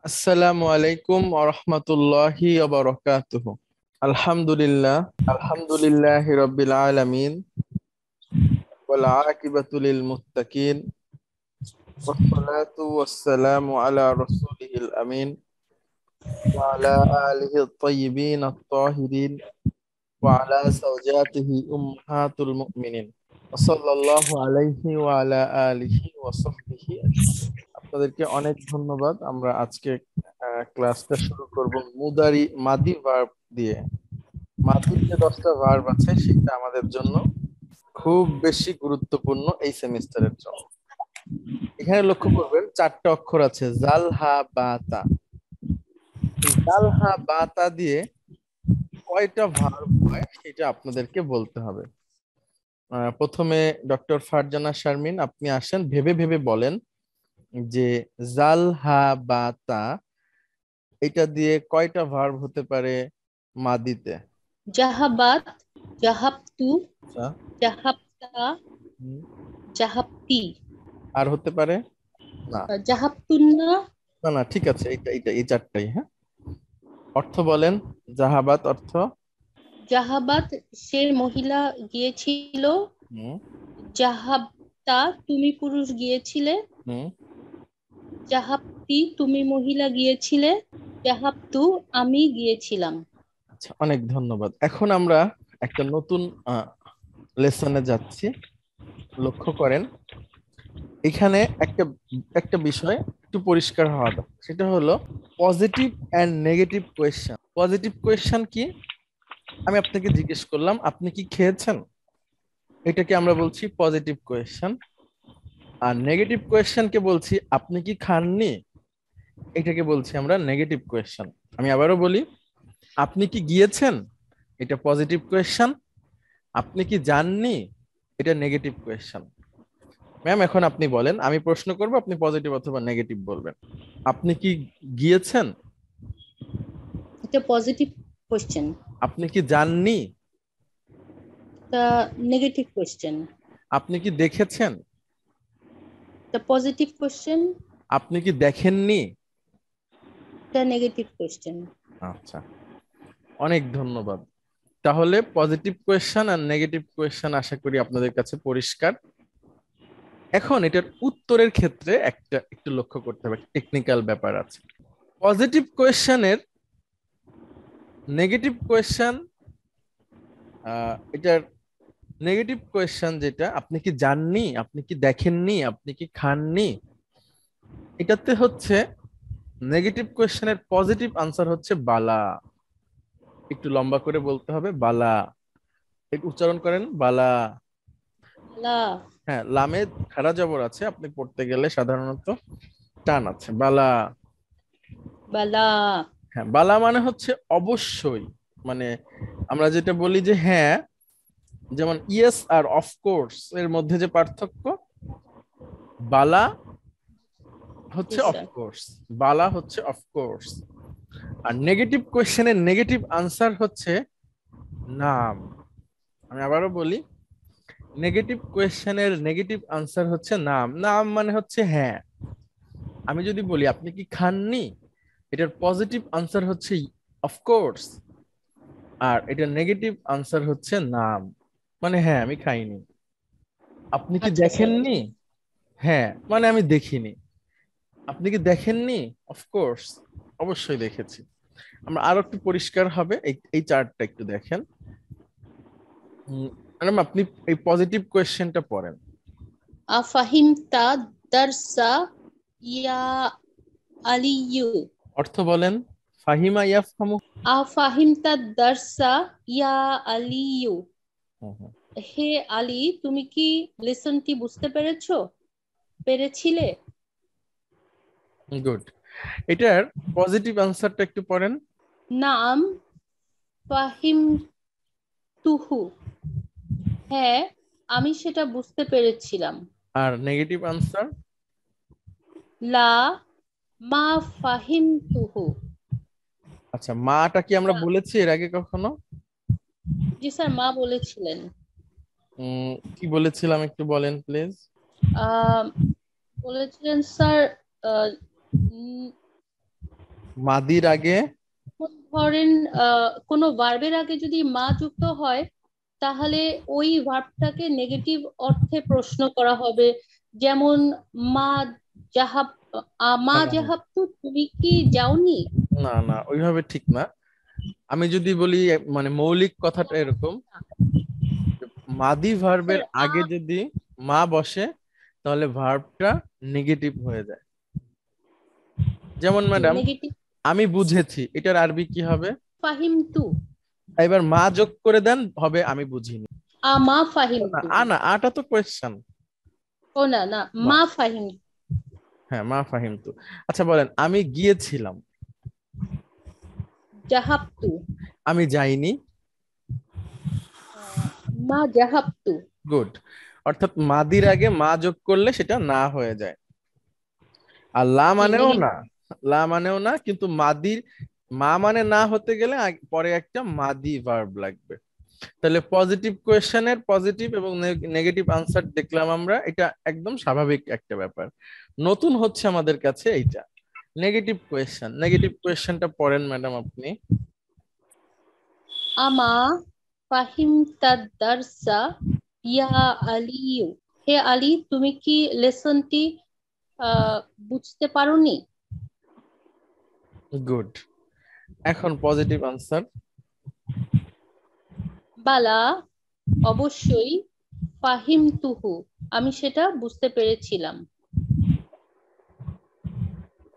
আসসালামু আলাইকুম ওয়া রাহমাতুল্লাহি ওয়া বারাকাতুহু। আলহামদুলিল্লাহ, আলহামদুলিল্লাহি রাব্বিল আলামিন ওয়াল আকিবাতু লিল মুত্তাকিন ওয়াসসালাতু ওয়াসসালামু আলা রাসূলিল আমিন ওয়া আলা আলিহি আত-তাইয়িবিন আত-তাহিরিন ওয়া আলা যাওজাতিহি উম্মাহাতুল মুমিনিন ওয়া সাল্লাল্লাহু আলাইহি ওয়া আলা আলিহি ওয়া সাহবিহি আজমাইন। আপনাদেরকে অনেক ধন্যবাদ। আমরা আজকে ক্লাসটা শুরু করব মাদি ভার্ব দিয়ে। মাদির যে 10টা ভার্ব আছে সেটা আমাদের জন্য খুব বেশি গুরুত্বপূর্ণ এই সেমিস্টারের জন্য। এখানে লক্ষ্য করবেন 4টা অক্ষর আছে, জাল হা বা তা। এই জাল হা বা তা দিয়ে কয়টা ভার্ব হয় সেটা আপনাদেরকে বলতে হবে। প্রথমে ডক্টর ফারজানা শারমিন, আপনি আসেন, ভেবে ভেবে বলেন যে জাল হা বা তা এটা দিয়ে কয়টা ভার্ব হতে পারে মাদিতে। জাহাবাত, জাহাবতু, আচ্ছা, জাহাবতা, হুম, জাহাবতি, আর হতে পারে না? জাহাবতুন্না। না না, ঠিক আছে, এই 4টাই। হ্যাঁ, অর্থ বলেন। জাহাবাত অর্থ? জাহাবাত সে মহিলা গিয়েছিল। হুম, জাহাবতা তুমি পুরুষ গিয়েছিলে। হুম, জাহাবতি তুমি মহিলা গিয়েছিলে। জাহাবতু আমি গিয়েছিলাম। আচ্ছা, অনেক ধন্যবাদ। এখন আমরা একটা নতুন লেসনে যাচ্ছি। লক্ষ্য করেন, এখানে একটা একটা বিষয় একটু পরিষ্কার হওয়া দরকার, সেটা হলো positive and negative question. Positive question কি? আমি আপনাকে জিজ্ঞেস করলাম আপনি কি খেয়েছেন, এটাকে আমরা বলছি পজিটিভ কোয়েশ্চেন। আর নেগেটিভ কোয়েশ্চেনকে বলছি আপনি কি খাননি, এটাকে বলছি আমরা নেগেটিভ কোয়েশ্চেন। আমি আবারও বলি, আপনি কি গিয়েছেন, এটা পজিটিভ কোয়েশ্চেন। আপনি কি যাননি, এটা নেগেটিভ কোয়েশ্চেন। ম্যাম, এখন আপনি বলেন, আমি প্রশ্ন করব, আপনি পজিটিভ অথবা নেগেটিভ বলবেন। আপনি কি গিয়েছেন? এটা পজিটিভ কোশ্চেন। আপনি কি যাননি? তা নেগেটিভ কোশ্চেন। আপনি কি দেখেছেন? তা পজিটিভ কোশ্চেন। আপনি কি দেখেননি? তা নেগেটিভ কোশ্চেন। আচ্ছা, অনেক ধন্যবাদ। তাহলে পজিটিভ কোয়েশ্চেন আর নেগেটিভ কোয়েশ্চেন আশা করি আপনাদের কাছে পরিষ্কার। এখন এটার উত্তরের ক্ষেত্রে একটা একটু লক্ষ্য করতে হবে, টেকনিক্যাল ব্যাপার আছে। পজিটিভ কোয়েশ্চেনের নেগেটিভ কোয়েশ্চেন, এটার নেগেটিভ কোয়েশ্চেন যেটা, আপনি কি জাননি, আপনি কি দেখেননি, আপনি কি খাননি, এটাতে হচ্ছে নেগেটিভ কোয়েশ্চেনের পজিটিভ আনসার হচ্ছে বালা। একটু লম্বা করে বলতে হবে, বালা। একটু উচ্চারণ করেন, বালা। লা। হ্যাঁ, লামে খাড়া জবর আছে, আপনি পড়তে গেলে সাধারণত টান আছে, বালা। বালা। হ্যাঁ, বালা মানে হচ্ছে অবশ্যই, মানে আমরা যেটা বলি যে হ্যাঁ, যেমন ইয়েস আর অফকোর্স এর মধ্যে যে পার্থক্য, বালা জি হচ্ছে স্যার। অফকোর্স, বালা হচ্ছে অফকোর্স। আর নেগেটিভ কোয়েশ্চেনের নেগেটিভ আনসার হচ্ছে নাম। আমি আবারও বলি, নেগেটিভ কোয়েশ্চেনের নেগেটিভ আনসার হচ্ছে নাম। নাম মানে হচ্ছে হ্যাঁ। আমি যদি বলি আপনি কি খাননি, এটার পজিটিভ আনসার হচ্ছে অফকোর্স, আর এটার নেগেটিভ আনসার হচ্ছে নাম, মানে হ্যাঁ আমি খাইনি। আপনি কি আচ্ছা স্যার। দেখেননি, হ্যাঁ মানে আমি দেখিনি। আপনি কি দেখেননি, অফকোর্স, অবশ্যই দেখেছি। আমরা আরো একটু পরিষ্কার হবে, এই এই চার্টটা একটু দেখেন। ম্যাডাম, আপনি এই পজিটিভ কোয়েশ্চেনটা পড়েন। আফাহিমতা দারসা ইয়া আলিয়ু। অর্থ বলেন। ফাহিমা ইয়াফহামু। আফাহিমতা দারসা ইয়া আলিয়ু। হুম, হুম, হে আলী, তুমি কি লেসনটি বুঝতে পেরেছিলে? গুড। এটার পজিটিভ আনসারটা একটু পড়েন। নাম ফাহিমতুহু। হ্যাঁ, আমি সেটা বুঝতে পেরেছিলাম। আর নেগেটিভ আনসার? লা মা ফাহিমতুহু। আচ্ছা, মাটা কি আমরা না। বলেছি এর আগে কখনো? জি স্যার, মা বলেছিলেন। কি বলেছিলাম একটু বলেন প্লিজ। আহ, বলেছিলেন স্যার। আহ, উম, মাদির আগে ধরেন কোনো ভার্বের আগে যদি মা যুক্ত হয় তাহলে ওই ভার্বটাকে নেগেটিভ অর্থে প্রশ্ন করা হবে। যেমন মা জাহাব, মা না না না জাহাব তো তুমি কি যাওনি? না না, ওইভাবে ঠিক না। আমি যদি বলি মানে মৌলিক কথাটা এরকম, মাদি ভার্বের স্যার আগে যদি মা বসে তাহলে ভার্বটা নেগেটিভ হয়ে যায়। যেমন ম্যাডাম, নেগেটিভ আমি বুঝেছি, এটার আরবি কি হবে? ফাহিম তু, এবার মা যোগ করে দেন, হবে আমি বুঝিনি। আমা ফাহিম না তু। না, আটা তো কোয়েশ্চেন। ও না না, মা, মা ফাহিম, হ্যাঁ মা ফাহিম তু। আচ্ছা বলেন, আমি গিয়েছিলাম। জাহাব তু, আমি যাইনি। মা জাহাব তু। গুড। অর্থাৎ মাদির আগে মা যোগ করলে সেটা না হয়ে যায়। আর লা জি মানেও নেগেটিভ। না, লা মানেও না, কিন্তু মাদির মা মানে না হতে গেলে পরে একটা মাদি ভার্ব লাগবে। তাহলে পজিটিভ কোয়েশ্চেনের পজিটিভ এবং নেগেটিভ আনসার দেখলাম আমরা, এটা একদম স্বাভাবিক একটা ব্যাপার। নতুন হচ্ছে আমাদের কাছে এইটা নেগেটিভ কোয়েশ্চেন। নেগেটিভ কোয়েশ্চেনটা পড়েন ম্যাডাম আপনি। আমা ফাহিম দারসা ইয়া আলিউ, হে আলী তুমি কি লেসনটি আহ বুঝতে পারোনি? গুড। এখন পজিটিভ আনসার। বালা, অবশ্যই, ফাহিম তুহু, আমি সেটা বুঝতে পেরেছিলাম।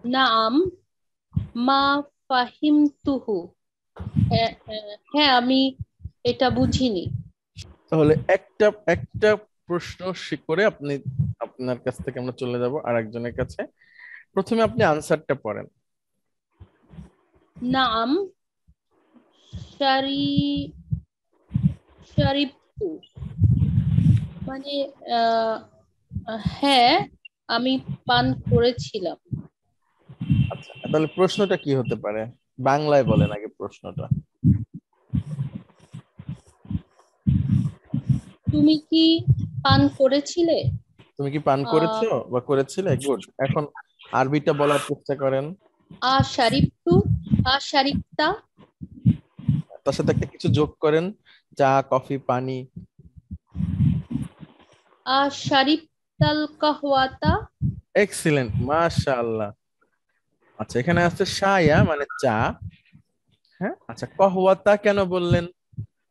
নাম, মা ফাহিম তুহু, হ্যাঁ হ্যাঁ, আমি এটা বুঝিনি। তাহলে একটা একটা প্রশ্ন করে আপনি, আপনার কাছ থেকে আমরা চলে যাব আর একজনের কাছে। প্রথমে আপনি আনসারটা পড়েন। নাম, শারি শারিবতু, মানে আহ হ্যাঁ আমি পান করেছিলাম। আচ্ছা, তাহলে প্রশ্নটা কি হতে পারে? বাংলায় বলেন আগে প্রশ্নটা। তুমি কি পান করেছিলে? তুমি কি পান আহ করেছো বা করেছিলে? গুড। এখন আরবিটা বলার চেষ্টা করেন। আ শারিবতু, আ শারিবতা, তার সাথে একটা কিছু যোগ করেন, চা কফি পানি। আ শারিবতাল কাহওয়াতা। এক্সিলেন্ট, মাশাআল্লাহ। আচ্ছা, এখানে আছে শায়া মানে চা। হ্যাঁ, আচ্ছা কহওয়াতা কেন বললেন?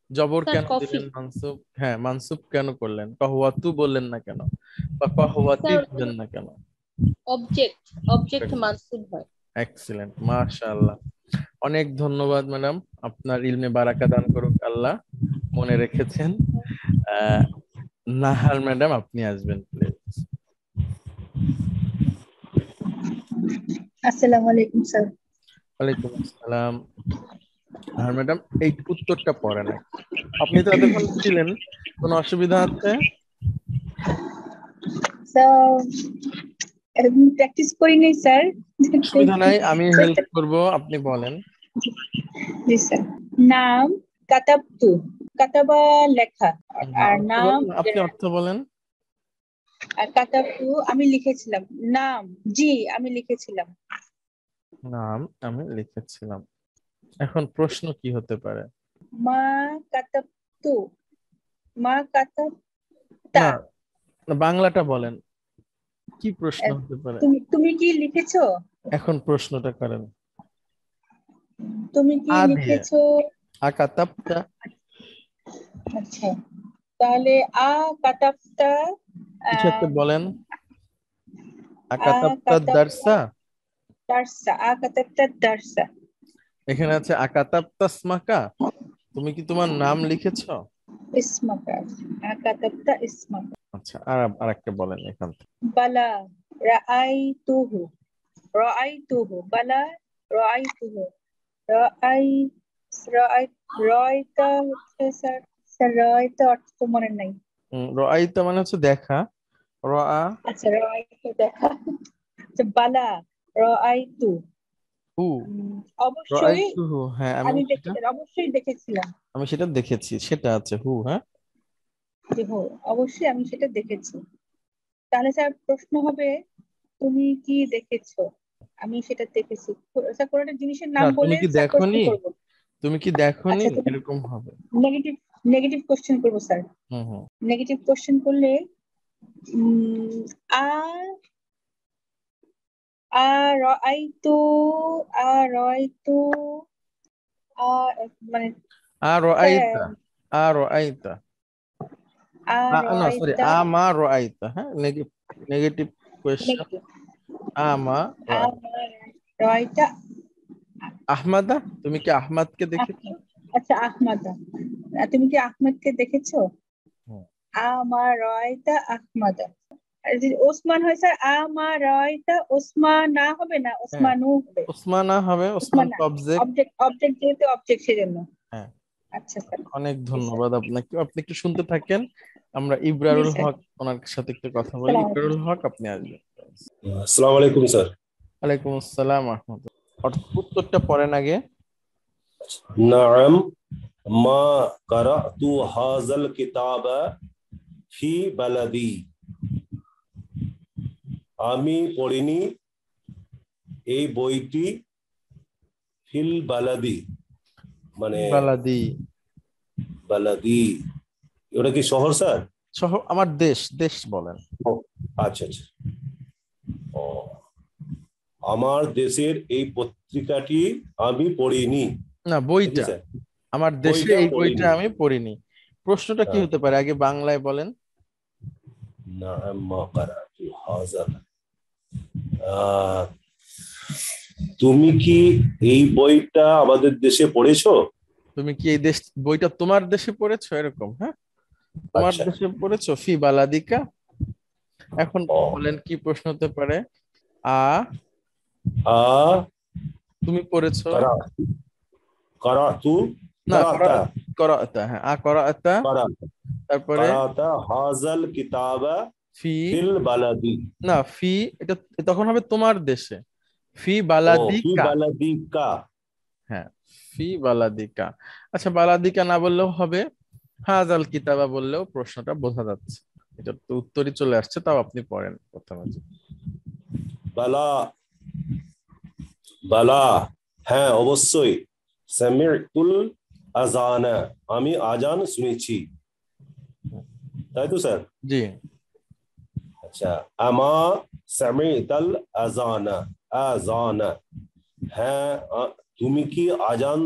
জবর স্যার কেন কফি। দিলেন? মানসুব, হ্যাঁ মানসুব কেন করলেন? কহওয়াতু বললেন না কেন, বা কহওয়াতি স্যার বললেন না কেন? অবজেক্ট, অবজেক্ট মানসুব হয়। এক্সিলেন্ট, মাশাআল্লাহ। অনেক ধন্যবাদ ম্যাডাম, আপনার ইলমে বারাকা দান করুক আল্লাহ। মনে রেখেছেন। আহ নাহার ম্যাডাম আপনি আসবেন প্লিজ। আসসালামু আলাইকুম স্যার। ওয়ালাইকুম আসসালাম। নাহার ম্যাডাম, এই উত্তরটা পড়ে নাই। আপনি তো এতক্ষণ ছিলেন, কোনো অসুবিধা আছে? স্যার এখন প্র্যাকটিস করি নাই স্যার। অসুবিধা নাই, আমি হেল্প চেষ্টা, করব, আপনি বলেন। জি স্যার। নাম কাতাবতু, কাতাবা লেখা, না, আর অর্থ নাম, বলেন, আপনি অর্থ বলেন। আর কাতাবতু আমি লিখেছিলাম। নাম, জি আমি লিখেছিলাম। নাম আমি লিখেছিলাম। এখন প্রশ্ন কি হতে পারে? মা কাতাবতু, মা কাতাবতা, না না, বাংলাটা বলেন, কি প্রশ্ন হতে পারে? তুমি তুমি কি লিখেছো? এখন প্রশ্নটা করেন। তুমি কি আ দিয়ে লিখেছো? আকাতাপ্তা। আচ্ছা, তাহলে আ কাতাবতা, কিছু একটা বলেন। আ আকাতাপ্তা কাতাবতা দারসা। দারসা, আ কাতাবতা দারসা। এখানে আছে আকাতাপ্তা স্মাকা, তুমি কি তোমার নাম লিখেছো? ইসমাকা, আ কাতাবতা ইসমাকা। আচ্ছা, আর আরেকটা বলেন এখান থেকে। বালা, রাআইতুহু, রাআইতুহু, বালা রাআইতুহু, রাআই, রাআই, রাআইতা হচ্ছে স্যার, স্যার রাআইতা অর্থ তো মনে নাই। রাআইতা মানে হচ্ছে দেখা। রাআ আচ্ছা রাআইতু দেখা, আচ্ছা বালা রাআইতু, হু, অবশ্যই রাআইতুহু, হ্যাঁ আমি আমি সেটা, অবশ্যই দেখেছিলাম। আমি সেটা দেখেছি, সেটা আছে হু, হ্যাঁ। যে হো, অবশ্যই আমি সেটা দেখেছি। তাহলে স্যার প্রশ্ন হবে তুমি কি দেখেছো? আমি সেটা দেখেছি। আচ্ছা, কোনো একটা জিনিসের না নাম তুমি বলে কি স্যার প্রশ্ন দেখোনি, করবো। তুমি কি দেখোনি, আচ্ছা, তুমি এরকম হবে। নেগেটিভ নেগেটিভ কোশ্চেন করবো স্যার। হুম হুম। নেগেটিভ কোশ্চেন করলে উম, আ আরাইতু আরাইতু আ মানে আর আইতা, আর আইতা, না সরি, আরাইতা আমা রাইতা, হ্যাঁ নেগেটিভ কোয়েশ্চেন। নেগেটিভ আমা রাই- আরাইতা। আহমাদা, তুমি কি আহমদকে দেখেছো? আচ্ছা, আহমাদা। তুমি কি আহমেদকে দেখেছো? হুম। আমার রয়তা আহমাদা। আর যদি ওসমান হয় স্যার, আমার রয়তা ওসমান না হবে, না হ্যাঁ, ওসমানু হবে। ওসমানা হবে, ওসমান ওসমান তো না, অবজেক্ট। অবজেক্ট অবজেক্ট যেহেতু অবজেক্ট সেজন্য। হ্যাঁ, আচ্ছা স্যার। অনেক জি স্যার। ধন্যবাদ আপনাকে, আপনি একটু শুনতে থাকেন। আমরা জি ইবরারুল স্যার। হক ওনার সাথে একটু কথা বলি। সালাম আলাইকুম। ইবরারুল হক, আপনি আসবেন। আসসালামু আলাইকুম স্যার। ওয়ালাইকুম আসসালাম রহমতুল্লাহ। উত্তরটা পড়েন আগে। নাম মা কারাতু হাযাল কিতাবা ফি বালাদি। আমি পড়িনি এই বইটি ফিল বালাদি, মানে বালাদি, বালাদি ওটা কি শহর স্যার? শহর, আমার দেশ, দেশ বলেন। ও, আচ্ছা আচ্ছা। ও, আমার দেশের এই পত্রিকাটি আমি পড়িনি। না, নাকি বইটা, স্যার? আমার দেশে বইটা এই বইটা পড়িনি। আমি পড়িনি। প্রশ্নটা কি হ্যাঁ, হতে পারে আগে বাংলায় বলেন। নাম মা কারাতু হাযাল। আহ, তুমি কি এই বইটা আমাদের দেশে পড়েছো? তুমি কি এই দেশ, বইটা তোমার দেশে পড়েছো, এরকম, হ্যাঁ তোমার আচ্ছা। দেশে পড়েছো, ফি বালাদিকা। এখন ও, বলেন কি প্রশ্ন হতে পারে। আ, আ তুমি পড়েছো। কারা কারাতু না, করা, কারাতা করাতা, হ্যাঁ আ করাতা। কারা তারপরে কারাতা হাজাল কিতাবা ফি, ফিল বালাদি। না ফি, এটা তখন হবে তোমার দেশে। ফি ও, ফি বালাদিকা, বালাদিকা। হ্যাঁ ফি বালাদিকা। আচ্ছা, বালাদিকা না বললেও হবে, হাজাল কিতাবা বললেও প্রশ্নটা বোঝা যাচ্ছে। এটার তো উত্তরই চলে আসছে, তাও আপনি পড়েন প্রথমে যে। বালা বালা, হ্যাঁ অবশ্যই। সামি'তুল আযানা, আমি আজান শুনেছি। তাই তো স্যার? জি, আচ্ছা। আমা সামি'তাল আযানা, আযানা, হ্যাঁ তুমি কি আজান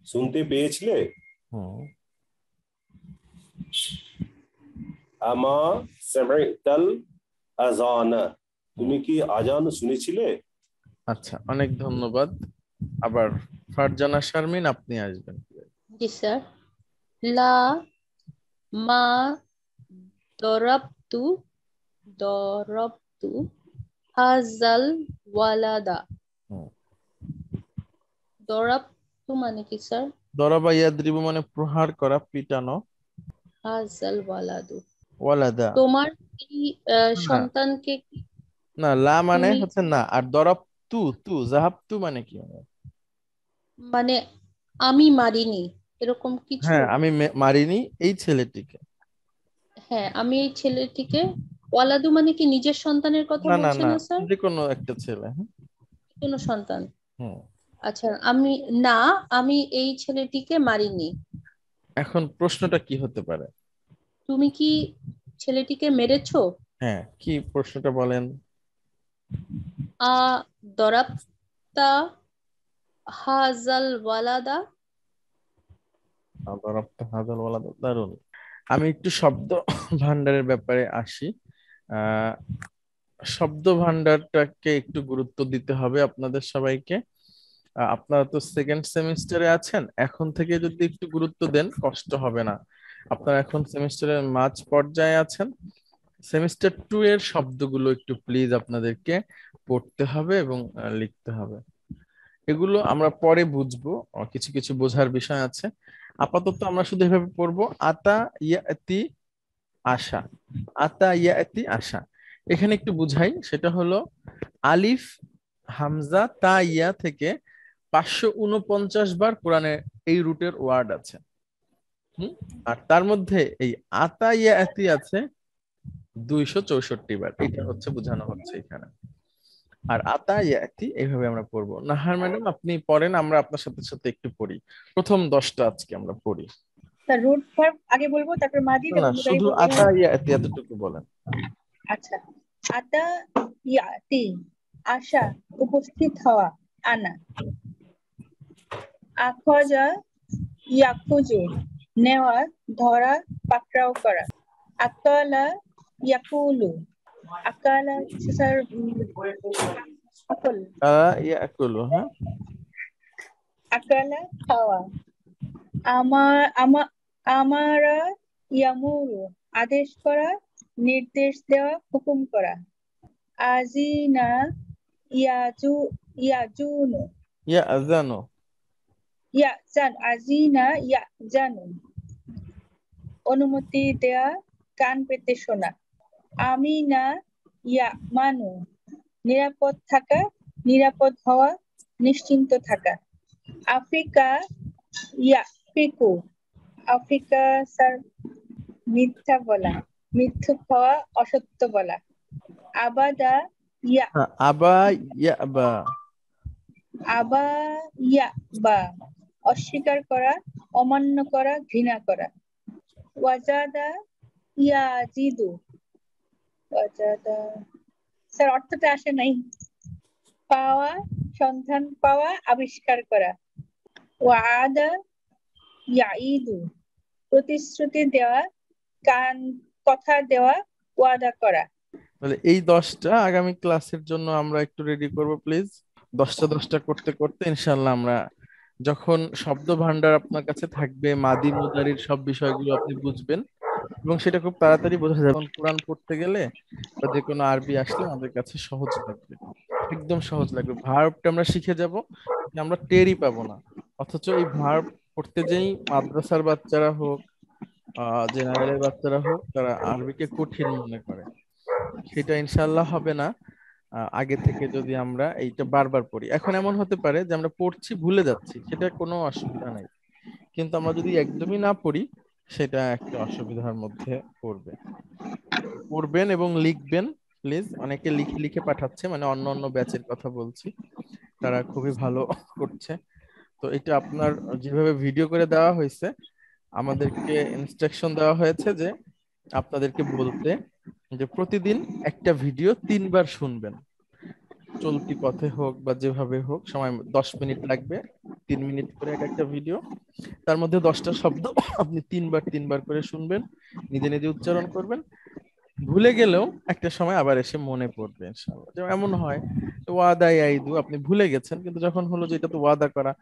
শুনতে পেয়েছিলে? হুম, আমা সামি'তাল আযানা, হুম। তুমি কি আজান শুনেছিলে? আচ্ছা, অনেক ধন্যবাদ। আবার ফারজানা শারমিন, আপনি আসবেন। জি স্যার। লা মা দরাবতু দরাবতু হাজাল ওয়ালাদা। হুম। দরাবতু মানে কি স্যার? দরাবা ইয়াদরিবু মানে প্রহার করা, পিটানো। হাজাল ওয়ালাদু, ওয়ালাদা, তোমার কি না সন্তানকে কি না, লা মানে তুমি, হচ্ছে না, আর দরাব তু, তু জাহাব তু মানে কি? মানে আমি মারিনি, এরকম কিছু? হ্যাঁ, আমি মারিনি এই ছেলেটিকে। হ্যাঁ, আমি এই ছেলেটিকে, ওয়ালাদু মানে কি নিজের সন্তানের কথা না না বলছে না, না স্যার? যে কোনো একটা ছেলে, হ্যাঁ। কোনো সন্তান। হুম। আচ্ছা, না, আমি এই ছেলেটিকে মারিনি। এখন প্রশ্নটা কি হতে পারে? তুমি কি ছেলেটিকে মেরেছো? হ্যাঁ, কি প্রশ্নটা বলেন। আ দরাবতা হাজাল ওয়ালাদা। দরাবতা হাজাল ওয়ালাদা, দারুণ। আমি একটু শব্দ ভান্ডারের ব্যাপারে আসি। আহ শব্দ ভান্ডারটাকে একটু গুরুত্ব দিতে হবে আপনাদের সবাইকে। আপনারা তো সেকেন্ড সেমিস্টারে আছেন, এখন থেকে যদি একটু গুরুত্ব দেন কষ্ট হবে না। আপনারা এখন সেমিস্টারের মাঝ পর্যায়ে আছেন। সেমিস্টার 2 এর শব্দগুলো একটু প্লিজ আপনাদেরকে পড়তে হবে এবং লিখতে হবে। এগুলো আমরা পরে বুঝবো, কিছু কিছু বোঝার বিষয় আছে। আপাতত আমরা শুধু এভাবে পড়বো, আতা ইয়াতি আশা, আতা ইয়াতি আশা। এখানে একটু বুঝাই, সেটা হলো আলিফ হামজা তা ইয়া থেকে 549 বার কোরআনে এই রুটের ওয়ার্ড আছে। হুম। আর তার মধ্যে এই আতা ইয়াতি আছে 264 বার। এটা হচ্ছে বোঝানো হচ্ছে এখানে। আর আতা ইয়াতি এইভাবে আমরা পড়বো। নাহার ম্যাডাম আপনি পড়েন, আমরা আপনার সাথে সাথে একটু পড়ি। প্রথম 10টা আজকে আমরা পড়ি। তার রুট ভার্ব আগে বলবো, তারপর মাদি, না, তারপর মুদারি শুধু বলবো। আতা ইয়াতি এতটুকু বলেন। আচ্ছা, আতা ইয়াতি, আসা, উপস্থিত হওয়া, আনা। আখজা ইয়াকুজু, নেওয়া, ধরা, পাকড়াও করা। আকালা ইয়াকুলু, আকালা স্যার আকল, ইয়াকুলু, হ্যাঁ। আকালা খাওয়া। আমারা ইয়ামুরু, আদেশ করা, নির্দেশ দেওয়া, হুকুম করা। আজিনা ইয়াজুনু, ইয়াজানু, আজিনা ইয়াজানু, অনুমতি দেয়া, কান পেতে শোনা। আমিনা ইয়ামানু, নিরাপদ থাকা, নিরাপদ হওয়া, নিশ্চিন্ত থাকা। আফ্রিকা ইয়াফিকু, আফ্রিকা স্যার মিথ্যা বলা, মিথ্যুক হওয়া, অসত্য বলা। আবাদা আবা ইয়াবা, আবা ইয়াবা, অস্বীকার করা, অমান্য করা, ঘৃণা করা। ওয়াজাদা ইয়াজিদু, ওয়াজাদা স্যার অর্থটা আসে নাই। পাওয়া, সন্ধান পাওয়া, আবিষ্কার করা। ওয়াদা ইয়াইদু, প্রতিশ্রুতি দেওয়া, কথা দেওয়া, ওয়াদা করা। তাহলে এই 10টা আগামী ক্লাসের জন্য আমরা একটু রেডি করব প্লিজ। 10টা করতে করতে ইনশাল্লাহ আমরা যখন শব্দ ভান্ডার আপনার কাছে থাকবে, মাদি মুদারির সব বিষয়গুলো আপনি বুঝবেন এবং সেটা খুব তাড়াতাড়ি বোঝা যাবে। কোরআন পড়তে গেলে বা যে কোনো আরবি আসলে আমাদের কাছে সহজ লাগবে, একদম সহজ লাগবে। ভার্বটা আমরা শিখে যাব, আমরা টেরই পাবো না। অথচ এই ভার্ব পড়তে যেই মাদ্রাসার বাচ্চারা হোক, জেনারেলের বাচ্চারা হোক, তারা আরবিকে কঠিন মনে করে। সেটা ইনশাল্লাহ হবে না আগে থেকে যদি আমরা এইটা বারবার পড়ি। এখন এমন হতে পারে যে আমরা পড়ছি ভুলে যাচ্ছি, সেটা কোনো অসুবিধা নাই, কিন্তু আমরা যদি একদমই না পড়ি সেটা একটা অসুবিধার মধ্যে পড়বে। পড়বেন এবং লিখবেন প্লিজ। অনেকে লিখে লিখে পাঠাচ্ছে, মানে অন্য অন্য ব্যাচের কথা বলছি, তারা খুবই ভালো করছে। তো এটা আপনার যেভাবে ভিডিও করে দেওয়া হয়েছে, আমাদেরকে ইনস্ট্রাকশন দেওয়া হয়েছে যে আপনাদেরকে বলতে যে প্রতিদিন একটা ভিডিও 3বার শুনবেন, চলতি পথে হোক বা যেভাবে হোক, সময় 10 মিনিট লাগবে, 3 মিনিট করে এক একটা ভিডিও, তার মধ্যে 10টা শব্দ আপনি 3বার করে শুনবেন, নিজে নিজে উচ্চারণ করবেন। ভুলে গেলেও একটা সময় আবার এসে মনে পড়বে ইনশাআল্লাহ। যেমন এমন হয় ওয়াদা ইয়াইদু, আপনি ভুলে গেছেন, কিন্তু যখন হলো যে এটা তো ওয়াদা করা,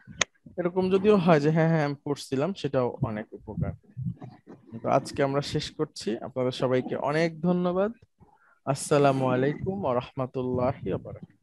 এরকম যদিও হয় যে হ্যাঁ হ্যাঁ আমি পড়ছিলাম, সেটাও অনেক উপকার। তো আজকে আমরা শেষ করছি। আপনাদের সবাইকে অনেক ধন্যবাদ। আসসালামু আলাইকুম ওয়া রাহমাতুল্লাহি ওয়া বারাকাতুহু।